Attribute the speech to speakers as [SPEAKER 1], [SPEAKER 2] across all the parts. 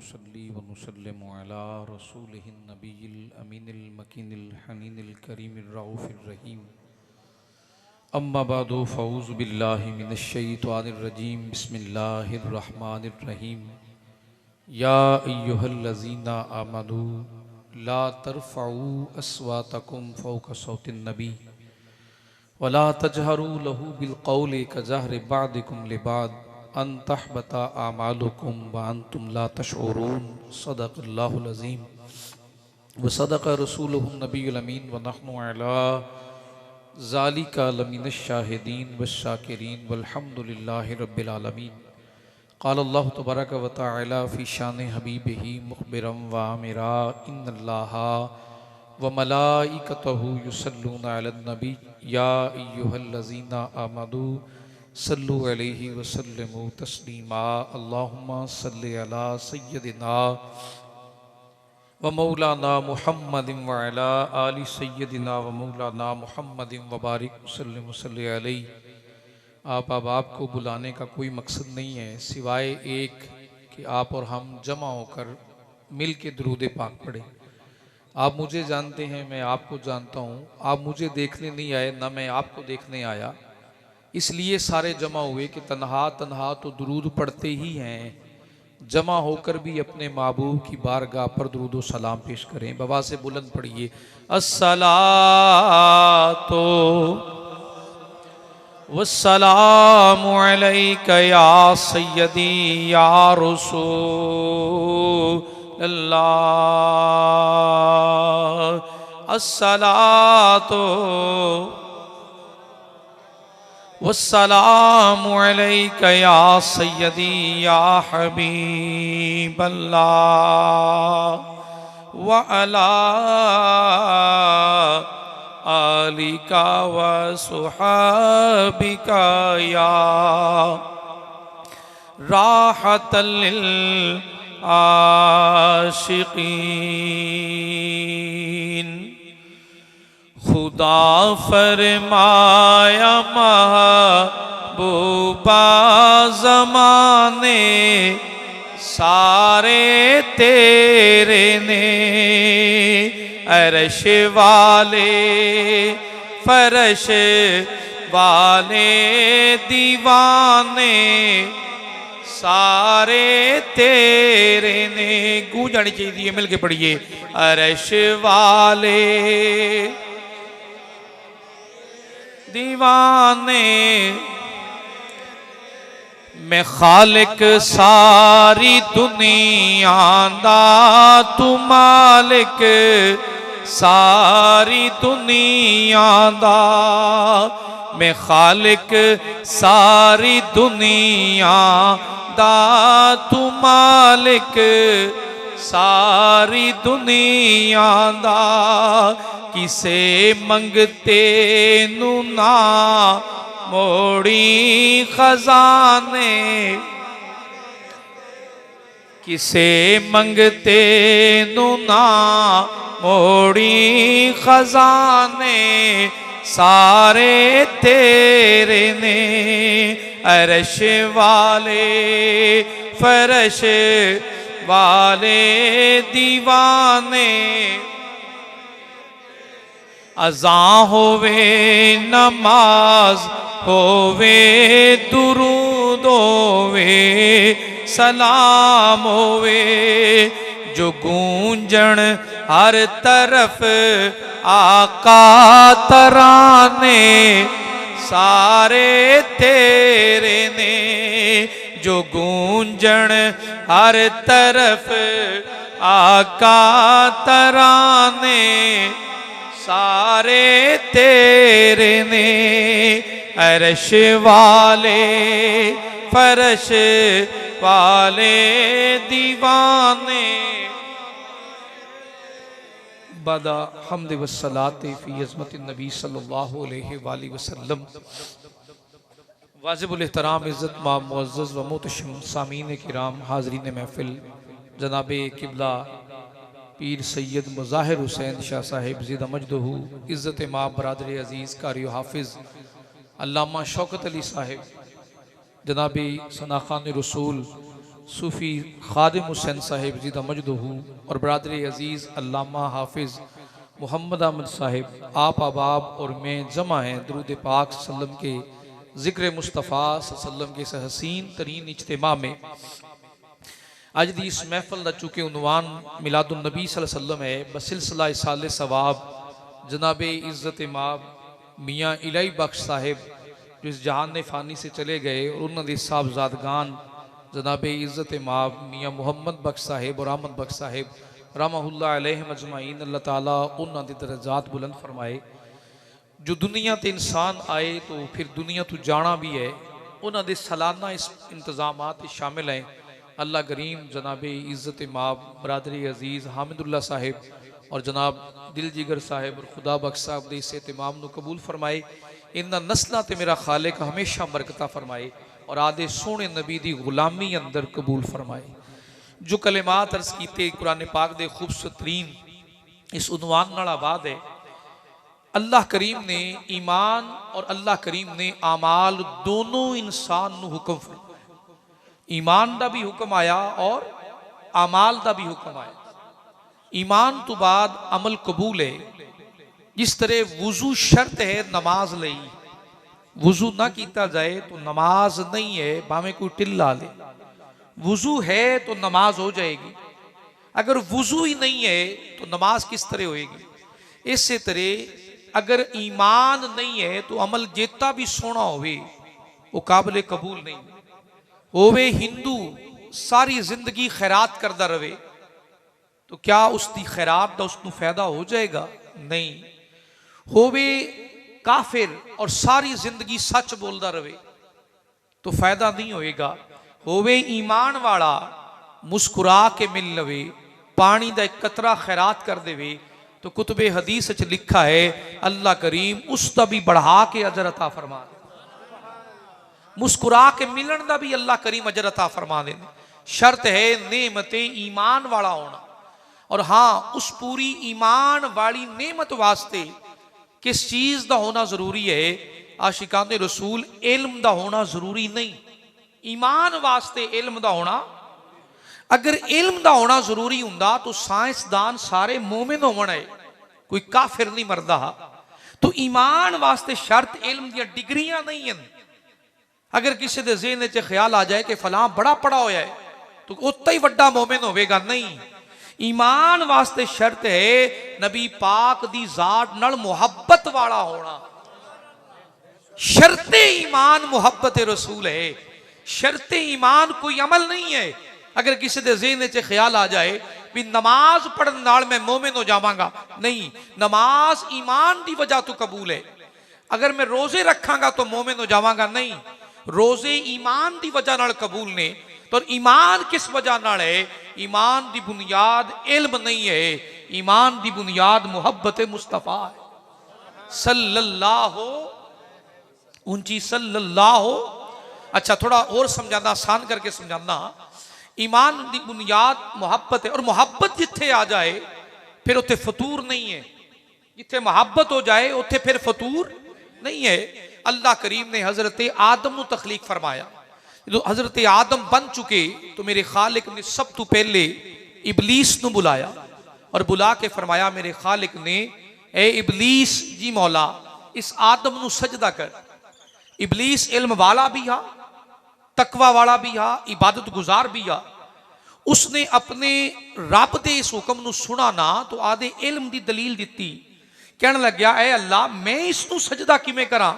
[SPEAKER 1] नुसल्ली व नुसल्लिमु अला रसूलिहिन नबिय्यिल अमीनिल मकीनिल हनीनिल करीमिर रऊफिर रहीम। अम्मा बादु फ़ऊज़ु बिल्लाहि मिनश शैतानिर रजीम। बिस्मिल्लाहिर रहमानिर रहीम। या अय्युहल्लज़ीना आमनू ला तरफ़ऊ अस्वातकुम फ़ौक़ सौतिन नबी वला तजहरू लहू बिलक़ौलि कज़हरि बअदिकुम लिबअद अन तहबता आमालुकुम व अंतुम ला तशऊरून। सदक़ल्लाहुल अज़ीम व सदक़ रसूलुहुन नबियुल अमीन व नहनु अला ज़ालिका लमिनश शाहिदीन वश्शाकिरीन वल्हम्दुलिल्लाहि रब्बिल आलमीन। क़ाल अल्लाहु तबारक व तआला फ़ी शान हबीबिही मुख़बिरन व आमिरा इन्नल्लाहा व मलाइकतहु युसल्लूना अलन नबी या अय्युहल्लज़ीना आमनू सल्लु अलैहि व सल्लिमू तस्लीमा। अल्लाहुम्मा सल्लि अला सय्यदिना व मौलाना मुहम्मदिन व अला आलि सय्यदिना व मौलाना मुहम्मदिन व बारिक वसल्लिम वसल्लि अलैहि। आप अहबाब को बुलाने का कोई मकसद नहीं है सिवाय एक कि आप और हम जमा होकर मिल के दुरूद पाक पढ़े। आप मुझे जानते हैं, मैं आपको जानता हूँ। आप मुझे देखने नहीं आए, ना मैं आपको देखने आया, इसलिए सारे जमा हुए कि तन्हा तन्हा तो दुरूद पढ़ते ही हैं, जमा होकर भी अपने महबूब की बारगाह पर दुरूद व सलाम पेश करें। बाबा से बुलंद पढ़िए अस्सलातो वस्सलामु अलैका या सय्यदी या रसूलल्लाह। अस्सलातो वस्सलामु अलैका या सय्यदी या हबीबल्लाह व अला आलिका व सुहाबिका या राहतल लिल आशिकीन। खुदा फरमाया महबूबा ज़माने सारे तेरे ने, अर्श वाले फरश वाले दीवाने सारे तेरे ने। गूंज जानी चाहिए, मिल के पढ़िए अर्श वाले दीवाने मैं खालिक सारी दुनिया दा तू मालिक सारी दुनिया दा। मैं खालिक सारी दुनिया दा तू मालिक सारी दुनिया दा। किसे मंगते नू ना मोड़ी खजाने, किसे मंगते नू ना मोड़ी खजाने सारे तेरे ने। अर्श वाले फरश वाले दीवाने अज़ा होवे नमाज होवे दुरूद होवे सलाम होवे, जो गूंजन हर तरफ आका तराने सारे तेरे ने। जो गूंजन हर तरफ आका तराने सारे तेरे ने। अर्श वाले फरश वाले दीवाने बदा हम्द वस्सलात फी अज़मत नबी सल्लल्लाहु अलैहि वसल्लम। वाजिबुल एहतराम इज़्ज़त मा मुअज़्ज़ज़ व मुहतशम सामीन किराम हाज़रीन महफिल, जनाब किबला पीर सैयद मुज़ाहिर हुसैन शाह साहिब ज़िदा मजदहू इज़्ज़त माँ बरादर अज़ीज़ कारी हाफिज़ अल्लामा शौकत अली साहिब, जनाबी सना खान रसूल सूफ़ी खादिम हुसैन साहिब ज़िदा मजदहू और बरदर अज़ीज़ अल्लामा हाफिज़ मोहम्मद अहमद साहिब आप अहबाब और मैं जमा हैं दरूद पाक सल्लम के ज़िक्र मुस्तफ़ा सल्लम के इस हसीन तरीन इज्तिमा में। अज दी इस महफल का चूँकि उनवान मिलादुन नबी सल्लम है बसिलसिला इसाले सवाब जनाब इज़्ज़त इमाम मियाँ इलाही बख्श साहिब जो इस जहान ने फ़ानी से चले गए और उन्होंने साहबजादगान जनाब इज़्ज़त इमाम मियाँ मोहम्मद बख्श साहिब और अहमद बख्श साहिब रहमतुल्लाह अलैहिम अजमाइन अल्लाह ताला उन्होंने दर्जात बुलंद फरमाए। जो दुनिया ते इंसान आए तो फिर दुनिया तो जाना भी है, उन्होंने सालाना इस इंतजाम शामिल हैं। अल्लाह करीम जनाब इज़्ज़त इमाम बरदरी अजीज़ हामिदुल्ला साहिब और जनाब दिल जिगर साहिब और खुदा बख्श साहब के इस एहतमाम को कबूल फरमाए। इन्होंने नस्लों ते मेरा खालिक हमेशा बरकत फरमाए और आदे सोने नबी की गुलामी अंदर कबूल फरमाए। जो कलेमात अर्ज किए कुरान पाक दे खूबसूरत तरीन इस उनवान नाल आबाद है। अल्लाह करीम ने ईमान और अल्लाह करीम ने आमाल दोनों इंसान को हुक्म फरमाया। ईमान का भी हुक्म आया और आमाल का भी हुक्म आया। ईमान तो बाद अमल कबूल है। जिस तरह वुजू शर्त है नमाज लई, वुजू ना किया जाए तो नमाज नहीं है, भावें कोई टिल्ला ले। वुजू है तो नमाज हो जाएगी, अगर वुजू ही नहीं है तो नमाज किस तरह होएगी। इसी तरह अगर ईमान नहीं है तो अमल जेता भी सोना होवे वो काबिल कबूल नहीं होवे। हिंदू सारी जिंदगी खैरात करता रहे तो क्या उसकी खैरात का उसको फायदा हो जाएगा? नहीं। होवे काफिर और सारी जिंदगी सच बोलता रहे तो फायदा नहीं होएगा। होवे ईमान वाला मुस्कुरा के मिल लवे, पानी का एक कतरा खैरात कर देवे तो कुतुबे हदीस च लिखा है अल्लाह करीम उसका भी बढ़ा के अजर अता फरमा दे। मुस्कुरा के मिलन का भी अल्लाह करीम अजर अता फरमा दे। शर्त है नेमते ईमान वाला होना। और हाँ, उस पूरी ईमान वाली नेमत वास्ते किस चीज का होना जरूरी है? आशिकान रसूल इल्म का होना जरूरी नहीं, ईमान वास्ते इल्म का होना। अगर इल्म का होना जरूरी होंदा तो साइंसदान सारे मोमिन होना है, कोई काफिर नहीं मरदा। तो ईमान वास्ते शर्त इल्म दी डिग्रियां नहीं हैं। अगर किसी के ज़हन च ख्याल आ जाए कि फलां बड़ा पढ़ा होया है तो उतना ही वड्डा मोमिन होवेगा, नहीं। ईमान वास्ते शर्त है नबी पाक दी जात नाल मुहब्बत वाला होना। शर्ते ईमान मुहब्बत रसूल है, शर्ते ईमान कोई अमल नहीं है। अगर किसी के ज़हन च ख्याल आ जाए भी नमाज पढ़ने नाल मैं मोमिन हो जावांगा, नहीं। नमाज ईमान की वजह तो कबूल है। अगर मैं रोजे रखांगा तो मोमिन हो जावांगा, नहीं। रोजे ईमान की वजह नाल कबूल ने। तो ईमान किस वजह नाल है? ईमान की बुनियाद इल्म नहीं है, ईमान की बुनियाद मुहब्बत मुस्तफा है सल्लल्लाहु ऊंची सल्लल्लाहु। अच्छा, थोड़ा और समझाना, आसान करके समझाना। ईमान की बुनियाद मुहब्बत है और मुहब्बत जिथे आ जाए फिर उत्थे फतूर नहीं है। जिथे मुहब्बत हो जाए उत्थे फिर फतूर नहीं है। अल्लाह करीम ने हजरत आदम को तखलीक फरमाया। जो हजरत आदम बन चुके तो मेरे खालिक ने सब तो पहले इबलीस को बुलाया और बुला के फरमाया मेरे खालिक ने, ए इबलीस जी मौला इस आदम को सजदा कर। इबलीस इल्म वाला भी हा, तकवा वाला भी हा, इबादत गुजार भी हा। उसने अपने रब के इस हुक्म को सुना ना तो आदे इल्म की दलील दी। कहने लग्या ए अल्लाह मैं इसनू सजदा किवें करा?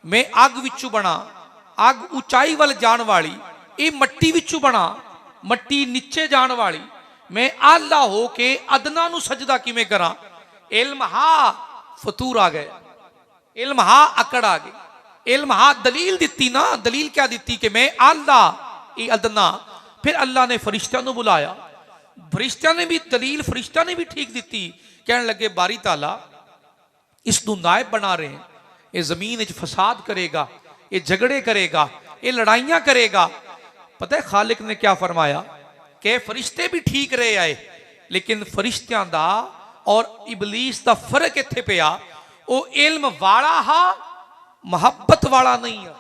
[SPEAKER 1] मैं अग विचों बना, अग ऊंचाई वाल जान वाली, ये मट्टी विचों बना, मट्टी नीचे जान वाली, मैं आला हो के अदना नू सजदा किवें करा? इल्म हा फतूर आ गए, इल्म हा अकड़ आ गई। इल्म हा दलील दी ना। दलील क्या दी कि मैं आला ये अदना। फिर अल्लाह ने फरिश्तियां नू बुलाया, फरिश्तियां ने भी दलील फरिश्तियां ने भी ठीक दी। कहने लगे बारी ताला इसनू नायब बना रहे हैं, ये जमीन च फसाद करेगा, ये झगड़े करेगा, ये लड़ाइयां करेगा। पता है खालिक ने क्या फरमाया कि फरिश्ते भी ठीक रहे आए, लेकिन फरिश्तियां दा और इबलीस दा फर्क इत्थे पिया, वो इल्म वाला हा मोहब्बत वाला नहीं है।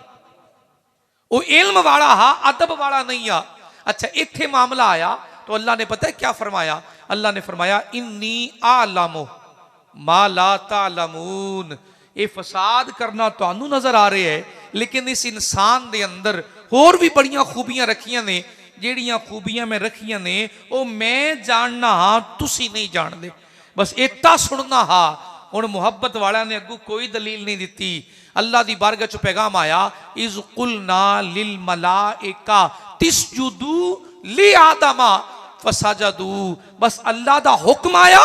[SPEAKER 1] वो इल्म वाला हा अदब वाला नहीं आ। अच्छा इत्थे मामला आया तो अल्लाह ने पता है क्या फरमाया, अल्लाह ने फरमाया इन्नी आलमो मा ला तालमून। ये फसाद करना तुहानू नजर आ रहा है, लेकिन इस इंसान दे अंदर होर भी बड़ियां खूबियां रखियां ने, जेड़ियां खूबियां मैं रखियां ने वो मैं जानना हाँ, तुसी नहीं जानते। बस इतना सुनना हाँ। हुण मुहब्बत वाला ने अगू कोई दलील नहीं दी। अल्लाह की बारगाह च पैगाम आया, इज़ कुलना लिल मलाइका तिस्जुदू लि आदमा फसजदू। बस अल्लाह दा हुक्म आया,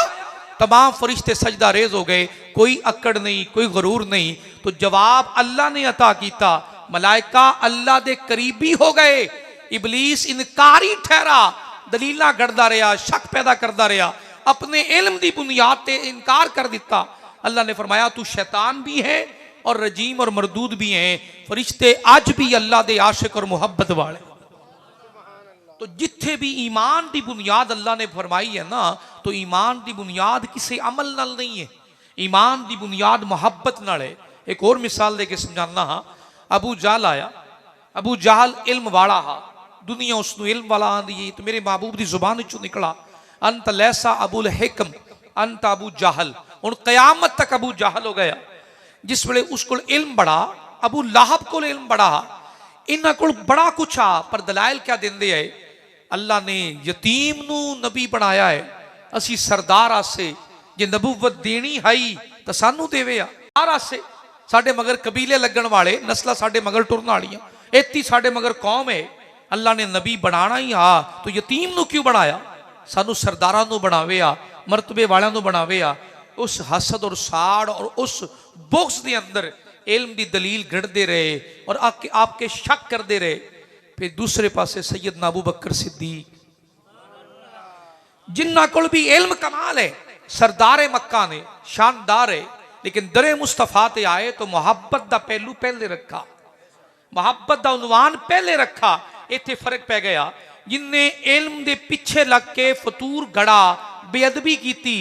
[SPEAKER 1] तमाम फरिश्ते सजदा रेज हो गए, कोई अकड़ नहीं, कोई गरूर नहीं। तो जवाब अल्लाह ने अता किया, मलाइका अल्लाह दे करीबी हो गए। इबलीस इनकारी ठहरा, दलीलां गढ़दा रहा, शक पैदा करता रहा, अपने इल्म की बुनियाद ते इनकार कर दिता। अल्लाह ने फरमाया तू शैतान भी है और रजीम और मरदूद भी है। फरिश्ते आज भी अल्लाह दे आशिक और मुहब्बत वाले। तो जिथे भी ईमान की बुनियाद अल्लाह ने फरमाई है ना, तो ईमान की बुनियाद किसी अमल नाल नहीं है, ईमान की बुनियाद मुहब्बत नाल है। एक और मिसाल देके समझाना हाँ। अबू जहल आया, अबू जहल इल्म वाला हा, दुनिया उसनू इल्म वाला आंदी है। तो मेरे महबूब की जुबान चो निकला, अंत लैसा अबुल हिकम अंत अबू जहल। हुण कयामत तक अबू जहल हो गया। जिस वेले उस कोल इल्म बड़ा, अबू लाहब कोल इल्म बड़ा, इन्हां कोल बड़ा कुछ आ, पर दलाइल क्या देंदे है, अल्लाह ने यतीम नू नबी बनाया है। असी सरदार आसे जे नबूवत देनी है तो सानू देवे आ आसे। साडे मगर कबीले लगन वाले, नस्ल साडे मगर टुरन वालियां, इत्ती साडे मगर कौम है। अल्लाह ने नबी बनाना ही आ, तो यतीम नू क्यों बनाया, सानू सरदारां नू बनावे आ, मरतबे वालियां नू बनावे आ। उस हसद और साड़ और उस बुग़्ज़ दे अंदर इल्म की दलील गढ़ते रहे और आपके शक करते रहे। फिर दूसरे पासे सैयदना अबू बकर सिद्दीक, जिन्ना कोल भी इल्म कमाल है, सरदारे मक्का ने, शानदार है, लेकिन दरे मुस्तफा ते आए तो मुहब्बत दा पहलू पहले रखा, मुहब्बत दा उन्वान पहले रखा। इत्थे फर्क पै गया। जिन्ने इल्म दे पीछे लग के फतूर गड़ा, बेअदबी की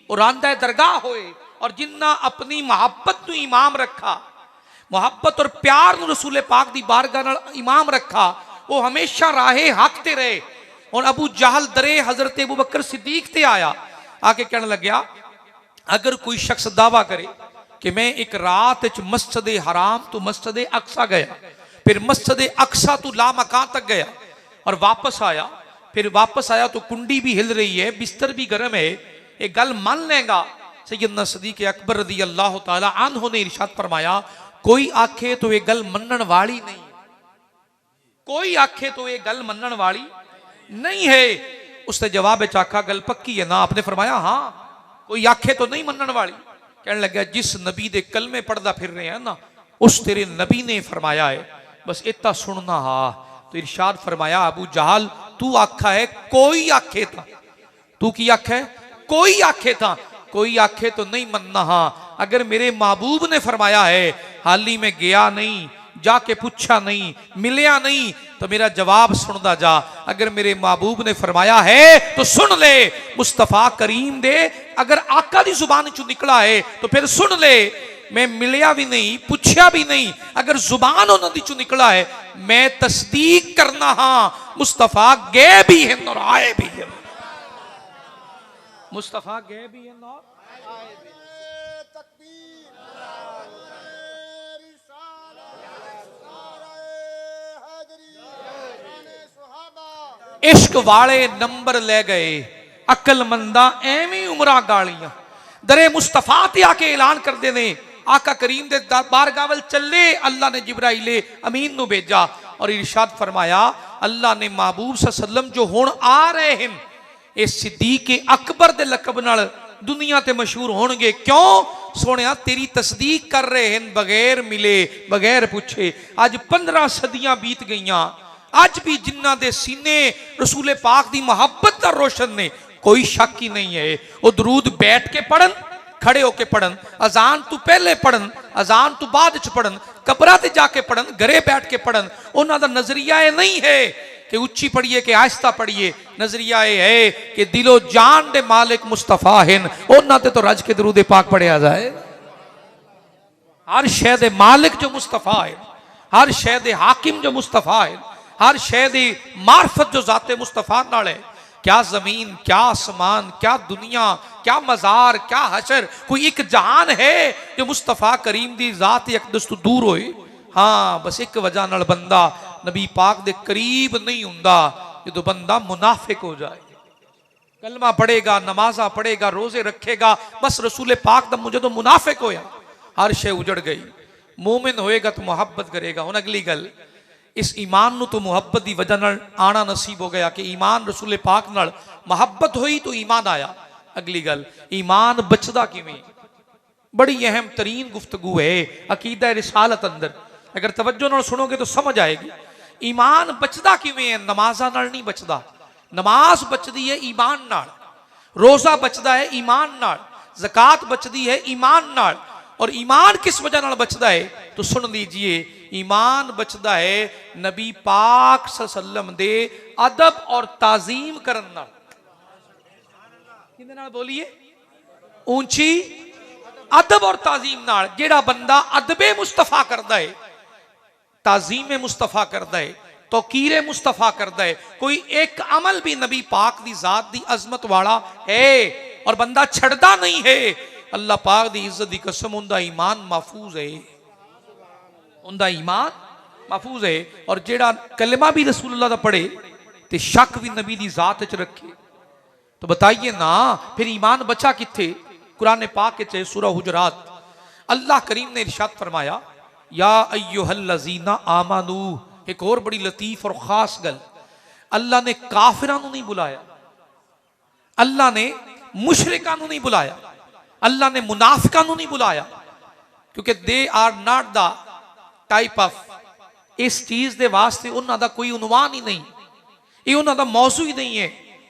[SPEAKER 1] और आंदा दरगाह होए, और जिन्ना अपनी मुहब्बत नू इमाम रखा, मुहब्बत और प्यार नू रसूल पाक दी बारगाह नाल इमाम रखा, वो हमेशा राहे हक ते रहे। और अबू जहल दरे हजरत अबू बकर सिद्दीक ते आया, आके कहने लग्या, अगर कोई शख्स दावा करे कि मैं एक रात मस्जिद हराम तो मस्जिद अक्सा गया, फिर मस्जिद अक्सा तो ला मकान तक गया और वापस आया, फिर वापस आया तो कुंडी भी हिल रही है, बिस्तर भी गर्म है, एक गल मान लेगा। सैयदना सदीक अकबर रज़ी अल्लाह तआला अन्हु ने इरशाद फरमाया, कोई आखे तो ये गल मनन वाली नहीं, कोई आखे तो ये गल मनन वाली नहीं है। उसने जवाब आखा गल पक्की है ना? आपने फरमाया हाँ, कोई आखे तो नहीं मनन वाली। कहने लगा जिस नबी दे कलमे पढ़दा फिर रहे हैं ना, उस तेरे नबी ने फरमाया है, बस इतना सुनना हा। तो इरशाद फरमाया, अबू जहल तू आखा है कोई आखे था, तू की आखा है कोई आखे था, कोई आखे तो नहीं मनना हा। अगर मेरे महबूब ने फरमाया है, हाल ही में गया नहीं, जाके पूछा नहीं, मिलया नहीं, तो मेरा जवाब सुनदा जा। अगर मेरे महबूब ने फरमाया है तो सुन ले, मुस्तफा करीम दे अगर आका दी जुबान चो निकला है तो फिर सुन ले। मैं मिलया भी नहीं, पूछया भी नहीं, अगर जुबान उन्होंने चो निकला है मैं तस्दीक करना हाँ, मुस्तफा गए भी हैं और आए भी हैं, मुस्तफा गए भी हैं और आए भी। इश्क वाले नंबर ले गए, अकलमंदा एवं उमरा गालियां दरे मुस्तफा ते आके ऐलान करते ने, आका करीम दे बारगाह वल चले। अल्लाह ने जिब्राइले अमीन नु भेजा और इरशाद फरमाया, अल्लाह ने महबूब सल्लम जो हुण आ रहे हैं, ये सिद्दीक अकबर दे लकब नाल दुनिया ते मशहूर होणगे। क्यों सोनिया? तेरी तस्दीक कर रहे हैं बगैर मिले, बगैर पूछे। आज 15 सदियां बीत गईयां, आज भी जिन्ना दे सीने रसूल पाक दी मोहब्बत दा रोशन ने, कोई शक ही नहीं है। वो दरूद बैठ के पढ़न, खड़े होके पढ़न, अजान तू पहले पढ़न, अजान तू बाद च पढ़न, कबरा ते जाके पढ़न, घरे बैठ के पढ़न। उन्हां दा नजरिया नहीं है कि उच्ची पढ़िए कि आहिस्ता पढ़िए, नजरिया ये है कि दिलो जान दे मालिक मुस्तफा हैं, उन्हां ते तो रज के दरूद पाक पढ़िया जाए। हर शय दे मालिक जो मुस्तफा है, हर शय दे हाकिम जो मुस्तफा है, हर शय दी मार्फत जो जाते मुस्तफा नाल है। क्या जमीन, क्या आसमान, क्या दुनिया, क्या मजार, क्या हशर, कोई एक जहान है जो मुस्तफा करीम दी जात अकदस तो दूर होए। हाँ, बस एक वजह नाल बंदा नबी पाक दे करीब नहीं हुंदा, जो बंदा मुनाफिक हो जाए। कलमा पढ़ेगा, नमाजा पढ़ेगा, रोजे रखेगा, बस रसूल पाक दा मुझे तो मुनाफिक होया, हर शय उजड़ गई। मोमिन होएगा तो मुहब्बत करेगा। हुण अगली गल, इस ईमान नू तो मुहब्बत की वजह नाल आना नसीब हो गया कि ईमान रसूल पाक नाल मुहब्बत हुई तो ईमान आया। अगली गल, ईमान बचदा किवें, बड़ी अहम तरीन गुफ्तगू है अकीदा रिसालत अंदर। अगर तवज्जो नाल सुनोगे तो समझ आएगी। ईमान बचदा किवें है? नमाजा नाल नहीं बचदा। नमाज बचदी है ईमान नाल, रोजा बचदा है ईमान नाल, ज़कात बचदी है ईमान नाल। और ईमान किस वजह नाल बचदा है तो सुन लीजिए, ईमान बचदा है नबी पाक सल्लल्लाहु अलैहि वसल्लम दे अदब और ताजीम करन नाल। किहदे नाल बोलिए? ऊंची अदब और ताजीम नाल। जेड़ा बंदा अदबे मुस्तफा करदा है, ताजीम मुस्तफा करदा है, तौकीर मुस्तफा करदा है, कोई एक अमल भी नबी पाक दी जात दी अजमत वाला है और बंदा छड़दा नहीं है, अल्लाह पाक दी इज्जत दी कसम उनदा ईमान महफूज है, उनदा ईमान महफूज है। और जेड़ा कलमा भी रसूलुल्लाह दा पढ़े ते शक भी नबी दी जात च रखे तो बताइए ना फिर ईमान बचा किथे? कुरान पाक के सूरह हुजरात अल्लाह करीम ने इरशाद फरमाया, या अय्युहल्लज़ीना आमनू। एक और बड़ी लतीफ और खास गल, अल्लाह ने काफिरां नू नहीं बुलाया, अल्लाह ने मुशरिकां नू नहीं बुलाया, अल्लाह ने मुनाफिकां नू नहीं बुलाया, क्योंकि they are not the type of, इस चीज दे वास्ते उन्हां दा कोई उन्वान ही नहीं, ये उन्हां दा मौजू ही नहीं है,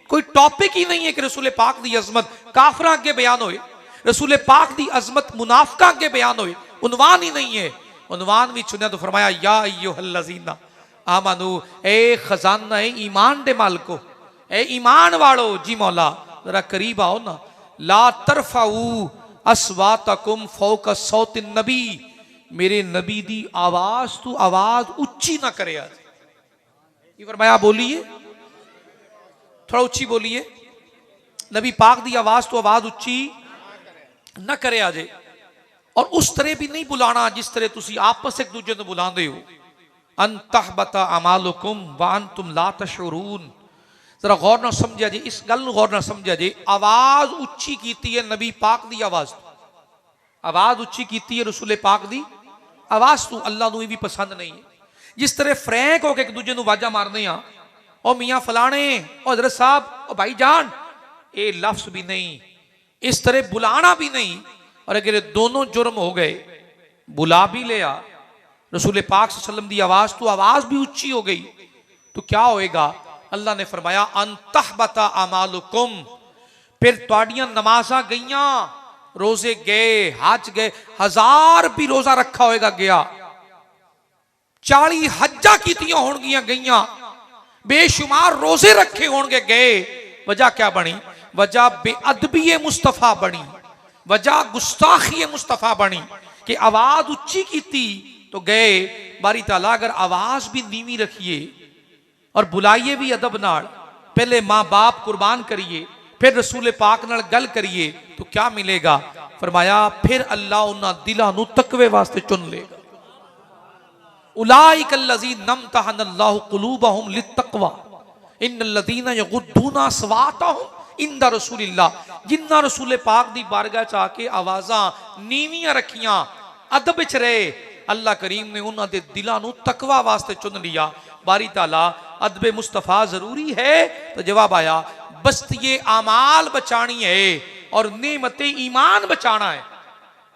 [SPEAKER 1] कोई टॉपिक ही नहीं है कि रसूल पाक दी अजमत काफिरां अगे बयान होए, रसूल पाक दी अजमत मुनाफिकां अगे बयान होए, उन्वान ही नहीं है। उन्वान भी चुनिया तो फरमाया, या अय्युहल्लज़ीना आमनू, ए खजाना है ईमान दे मालिको, ए ईमान वालो, जी मौला जरा करीब आओ ना। ला तरफाऊ अस्वातकुम फौका सौतिन नबी, मेरे नबी दी आवाज तू आवाज उच्ची ना करे। ये फरमाया बोलिए, थोड़ा उच्ची बोलिए, नबी पाक दी आवाज तो आवाज उच्ची ना करे आजे। और उस तरह भी नहीं बुलाना जिस तरह तुसी आपस एक दूजे को बुलाते हो। अंतहबता अमालुकुम व अंतुम ला तशउरून। जरा गौर ना समझा जी, इस गल गौर ना समझा जी। आवाज उच्ची कीती है नबी पाक दी आवाज, आवाज उच्ची कीती है रसूल पाक दी आवाज तू। अल्लाह नूं भी पसंद नहीं है जिस तरह फ्रैंक होकर एक दूजे को वाजा मारने आ, ओ मियाँ फलाने, ओ हजरत साहब, ओ भाई जान, ये लफ्ज भी नहीं, इस तरह बुलाना भी नहीं। और अगर दोनों जुर्म हो गए, बुला भी लिया रसूल पाक सल्लल्लाहु अलैहि वसल्लम दी आवाज तो आवाज भी ऊंची हो गई तो क्या होएगा? अल्लाह ने फरमाया, अंतहबता अमालुकुम, फिर तुहाडियां नमाज़ां गईयां, रोजे गए, हज गए, 1000 भी रोजा रखा होएगा गया, 40 हज्जा कीतियां होणगियां गईयां, बेशुमार रोजे रखे होणगे गए, वजह क्या बनी? वजह बेअदबी मुस्तफा बनी, वजह गुस्ताखी मुस्तफा बनी कि आवाज उच्ची कीती तो गए। बारी ताला अगर आवाज भी नीवी रखिए और बुलाइए भी अदब नाल, पहले माँ बाप कुर्बान करिए, फिर रसूल पाक नाल गल करिए तो क्या मिलेगा? फरमाया फिर अल्लाह उन्हां दिलां नूं तकवे वास्ते चुन लेगा। उलाइकल्लज़ीना नमतहनल्लाहु कुलूबहुम लित्तक़वा इन्नल्लज़ीना यग़ुद्दूना अस्वातहुम इंदा रसूलिल्लाह। जिन्ना रसूल पाक दी बारगाह च आके आवाज़ां नीवियां रखियां, अदब विच रहे, अल्लाह करीम ने उन्हां दे दिलां नूं तकवा वास्ते चुन लिया। बारी ताला अदब मुस्तफा जरूरी है तो जवाब आया, बस्तिये आमाल बचानी है और नेमते ईमान बचाना है।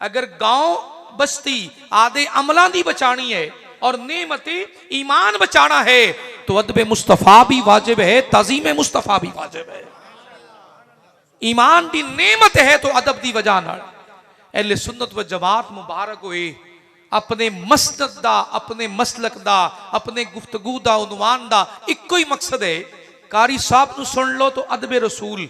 [SPEAKER 1] अगर गांव बस्ती आदे अमलां दी बचानी है और नेमते ईमान बचाना है तो अदब मुस्तफा भी वाजिब है, ताजीम मुस्तफा भी वाजिब है। ईमान दी नेमत है तो अदब दी वजह नाल अहले सुन्नत व जमात मुबारक होए अपने मसनद दा, अपने मसलक दा, अपने गुफ्तगू दा, उनवान दा इक्को ही मकसद है। कारी साहब नु सुन लो तो अदबे रसूल,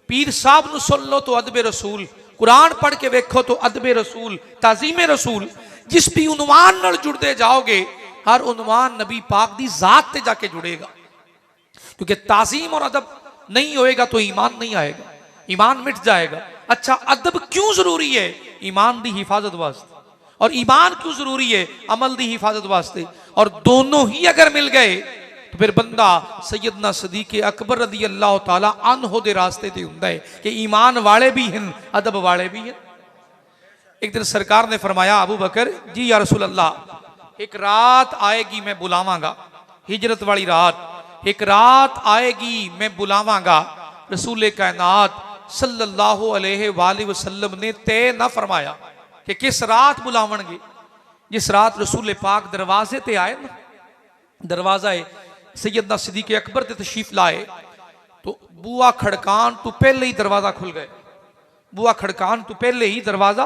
[SPEAKER 1] पीर साहब नु सुन लो तो अदबे रसूल, कुरान पढ़ के वेखो तो अदबे रसूल, ताजीमे रसूल। जिस भी उनवान नाल जुड़ते जाओगे हर उन्वान नबी पाक दी जात ते जाके जुड़ेगा, क्योंकि ताजीम और अदब नहीं होएगा तो ईमान नहीं आएगा, ईमान मिट जाएगा। अच्छा, अदब क्यों जरूरी है? ईमान दी हिफाजत वास्ते। और ईमान क्यों जरूरी है? अमल दी हिफाजत वास्ते। और दोनों ही अगर मिल गए तो फिर बंदा सैयदना सदीक अकबर रज़ी अल्लाह तआला अन्हु दे रास्ते ते हुंदा है कि ईमान वाले भी हैं, अदब वाले भी हैं। एक दिन सरकार ने फरमाया, अबू बकर जी या रसूल अल्लाह, एक रात आएगी मैं बुलावांगा, हिजरत वाली रात, एक रात आएगी मैं बुलावांगा। रसूल कायनात सल्लल्लाहु अलैहि वसल्लम ने तय ना फरमाया कि किस रात बुलावणगे। जिस रात रसूल पाक दरवाजे ते आए ना, दरवाजा सैयदना सिद्दीक अकबर ते तशरीफ लाए तो बुआ खड़कान तो पहले ही दरवाजा खुल गया, बुआ खड़कान तो पहले ही दरवाजा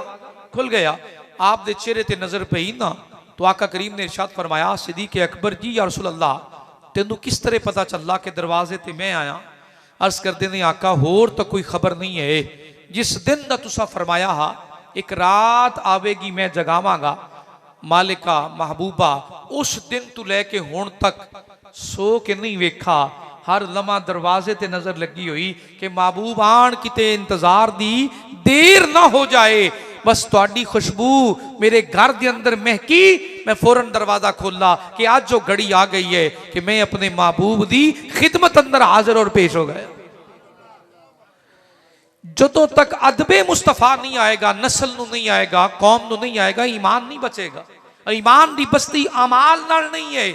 [SPEAKER 1] खुल गया। आप दे चेहरे ते नजर पई ना तो आका करीम ने इरशाद फरमाया, सिद्दीक अकबर जी या रसूल अल्लाह, तेनू किस तरह पता चला कि दरवाजे ते मैं आया? अर्ज करते ने, आका होर तो कोई खबर नहीं है, जिस दिन दा तुसा फरमाया हा एक रात आवेगी मैं जगावांगा, मालिका महबूबा उस दिन तू लैके हुण तक सो के नहीं वेखा, हर लम्हा दरवाजे ते नजर लगी हुई कि महबूब आन किते इंतजार दी देर ना हो जाए, बस तुहाडी खुशबू मेरे घर के अंदर महकी, मैं फौरन दरवाजा खोला कि आज जो घड़ी आ गई है कि मैं अपने महबूब दी खिदमत अंदर हाजिर और पेश हो गया। जदों तक अदबे मुस्तफा नहीं आएगा, नस्ल नू नहीं आएगा, कौम नू नहीं आएगा, ईमान नहीं बचेगा। ईमान दी बस्ती अमाल नाल नहीं है,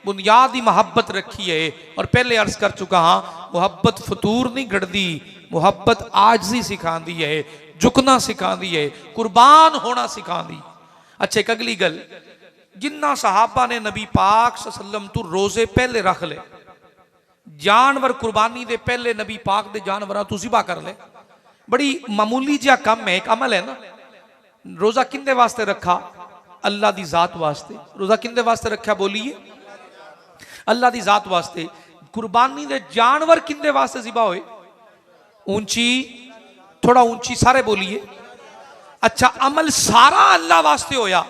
[SPEAKER 1] बुनियादी मोहब्बत रखी है। और पहले अर्ज कर चुका हाँ, मोहब्बत फतूर नहीं गढ़दी, मोहब्बत आजजी सिखाती है, झुकना सिखाती है, कुर्बान होना सिखाती। अच्छा, एक अगली गल, जिन्ना सहाबा ने नबी पाक सल्लम तू रोजे पहले रख ले, जानवर कुर्बानी दे पहले नबी पाक दे जानवर तू ज़िबा कर ले, बड़ी मामूली जिहा कम है, एक अमल है ना। रोजा किंदे वास्ते रखा? अल्लाह दी जात वास्ते। रोजा किंदे वास्ते रखा? बोलिए, अल्लाह दी जात वास्ते। कुर्बानी दे जानवर किंदे वास्ते ज़िबा होए? ऊंची, थोड़ा ऊंची सारे बोलिए। अच्छा, अमल सारा अल्लाह वास्ते होया,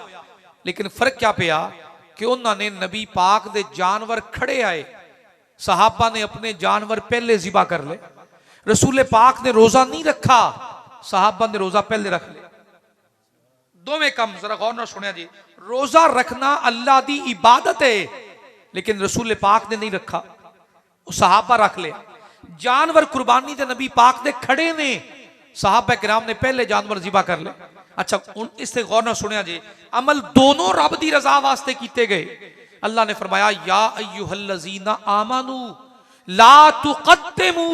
[SPEAKER 1] लेकिन फर्क क्या पिया कि उन्होंने नबी पाक दे जानवर खड़े आए, सहाबा ने अपने जानवर पहले ज़िबा कर ले। रसूल पाक ने रोजा नहीं रखा, सहाबा ने रोजा पहले रख ले। दोवें कम जरा गौर ना सुनिया जी। रोजा रखना अल्लाह दी इबादत है, लेकिन रसूल पाक ने नहीं रखा, सहाबा रख ले। जानवर कुर्बानी दे नबी पाक दे खड़े ने, सहाबा किराम ने पहले जानवर ज़िबा कर ले। अच्छा, इससे गौर ना सुनिया जी। अमल दोनों रब दी रजा वास्ते कीते गए। अल्लाह ने फरमाया, या अय्युहल्लज़ीना आमनू ला तुक़द्दिमू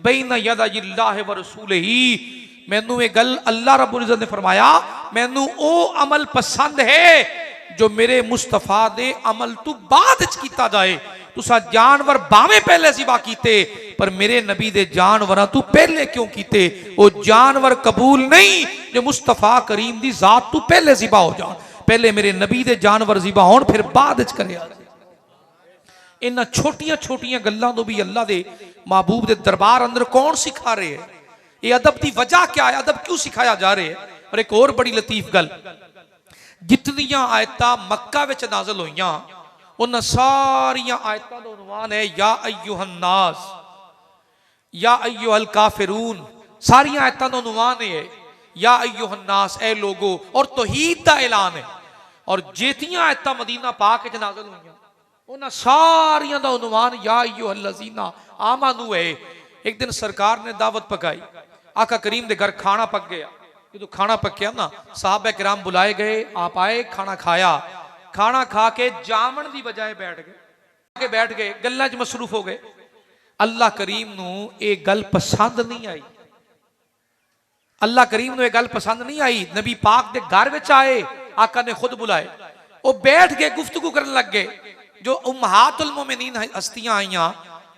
[SPEAKER 1] बैन यदायिल्लाहि व रसूलिही। मैनू ये गल अल्लाह रब्बुल इज़्ज़त ने फरमाया, मैनू ओ अमल पसंद है जो मेरे मुस्तफा दे अमल तू बाद च कीता जाए। तुसा जानवर भावें पहले ज़िबा कीते, पर मेरे नबी दे जानवर तू पहले क्यों कीते? वो जानवर कबूल नहीं जो मुस्तफा करीम दी जात तू पहले ज़िबा हो जा। पहले मेरे नबी दे जानवर ज़िबा होण, फिर बाद च करे। इन्हां छोटियां छोटियां गल्लां तो भी अल्लाह दे महबूब दे दरबार अंदर कौन सिखा रहे हैं? ये अदब की वजह क्या है? अदब क्यों सिखाया जा रहा है? और एक और बड़ी लतीफ गल, जितनियां आयतां मक्का विच नाज़िल होईयां, उन सारियां आयतां दा उन्वान है या अय्युहन नास, या अय्युहल काफिरून। सारियां आयतां दा उन्वान है या अय्युहन नास, ए लोगो, और तौहीद दा ऐलान है। और जेतियां आयतां मदीना पाक विच नाज़िल होईयां, उन सारियां दा उन्वान या अय्युहल्लज़ीना आमनू है। एक दिन सरकार ने दावत पकाई, आका करीम दे घर खाना पक गया। जो खाना पकया ना, साहबा किराम बुलाए गए, आप आए, खाना खाया। खाना खा के जामन की बजाय बैठ गए, गल्लां च मसरूफ हो गए। अल्लाह करीम नू ये गल पसंद नहीं आई, अल्लाह करीम नू ये गल पसंद नहीं आई। नबी पाक दे घर विच आए, आका ने खुद बुलाए, वो बैठ के गुफ्तगू करने लग गए। जो उम्महातुल मोमिनीन हस्तियां आईयां,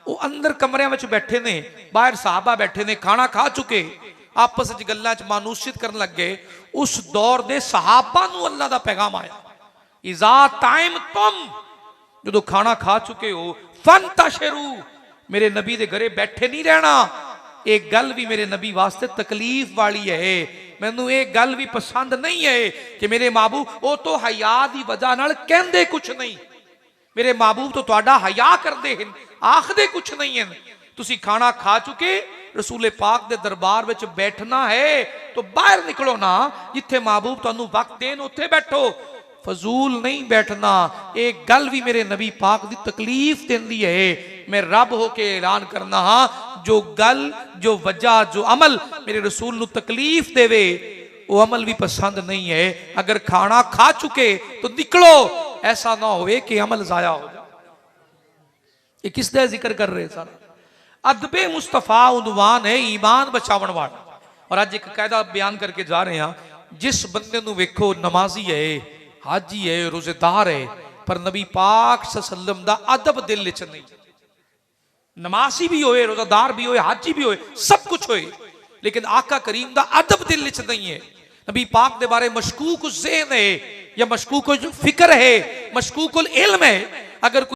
[SPEAKER 1] वो अंदर कमरियां में बैठे ने, बाहर साहबा बैठे ने, खाना खा चुके, आपस में गल्लां च मानूसियत करने लग गए। उस दौर दे सहाबा नू अल्लाह दा पैगाम आया, इज़ा टाइम तुम जो खाना खा चुके हो, फंतशिरू, मेरे नबी दे घरे बैठे नहीं रहना। एक गल भी मेरे नबी वास्ते तकलीफ वाली है, मैनू ये गल भी पसंद नहीं है कि मेरे महबूब वो तो हया की वजह नाल कहंदे कुछ नहीं, मेरे महबूब तो तुहाडा हया करते हैं, आखदे कुछ नहीं है। तुसी खाना खा चुके, रसूले पाक दे दरबार विच बैठना है तो बाहर निकलो ना, जिथे महबूब तुहानू वक्त देन उत्थे बैठो, फजूल नहीं बैठना। एक गल भी मेरे नबी पाक दी तकलीफ देंदी है। मैं रब होके ऐलान करना हाँ, जो गल जो वजह जो अमल मेरे रसूल नू तकलीफ देवे वो अमल भी पसंद नहीं है। अगर खाना खा चुके तो निकलो, ऐसा ना होए कि अमल जाया हो जाए। ये किसका जिक्र कर रहे सारा? अदबे मुस्तफा उनवान है ईमान बचावन वाला। और अज एक कायदा बयान करके जा रहे हैं, जिस बंदे नू वेखो नमाजी है, हाजी है, रोजेदार है, पर नबी पाक सल्लम दा अदब दिल विच नहीं। नमाजी भी होए, रोजादार भी होए, हाजी भी होए, सब कुछ होए, लेकिन आका करीम दा अदब दिल विच नहीं है। नबी पाक दे बारे मशकूक ज़हन है या मशकूक फिक्र है, मशकूक इल्म है। अगर